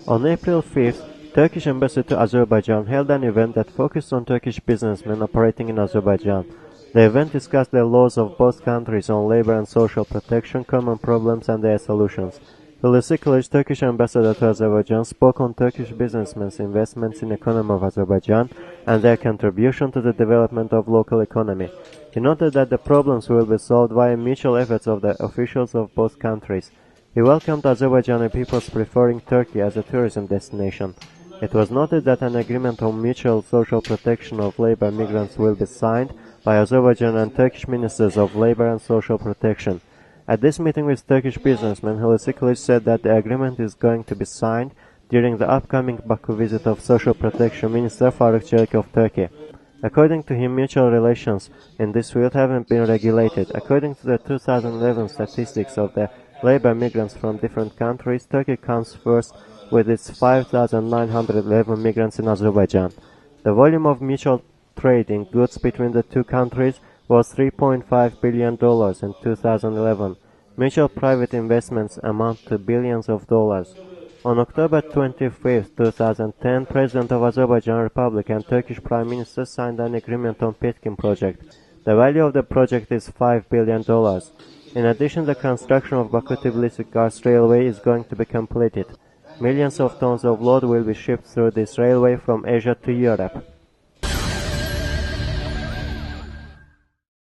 On April 5th, Turkish embassy to Azerbaijan held an event that focused on Turkish businessmen operating in Azerbaijan. The event discussed the laws of both countries on labor and social protection, common problems and their solutions. Hulusi Kılıç, Turkish ambassador to Azerbaijan, spoke on Turkish businessmen's investments in the economy of Azerbaijan and their contribution to the development of local economy. He noted that the problems will be solved via mutual efforts of the officials of both countries. He welcomed Azerbaijani peoples preferring Turkey as a tourism destination. It was noted that an agreement on mutual social protection of labor migrants will be signed by Azerbaijan and Turkish ministers of labor and social protection. At this meeting with Turkish businessmen, Hulusi Kılıç said that the agreement is going to be signed during the upcoming Baku visit of Social Protection Minister Faruk Çelik of Turkey. According to him, mutual relations in this field haven't been regulated. According to the 2011 statistics of the labor migrants from different countries, Turkey comes first with its 5,911 migrants in Azerbaijan. The volume of mutual trade in goods between the two countries was $3.5 billion in 2011. Mutual private investments amount to billions of dollars. On October 25, 2010, President of Azerbaijan Republic and Turkish Prime Minister signed an agreement on Petkim project. The value of the project is $5 billion. In addition, the construction of Baku-Tbilisi-Kars railway is going to be completed. Millions of tons of load will be shipped through this railway from Asia to Europe.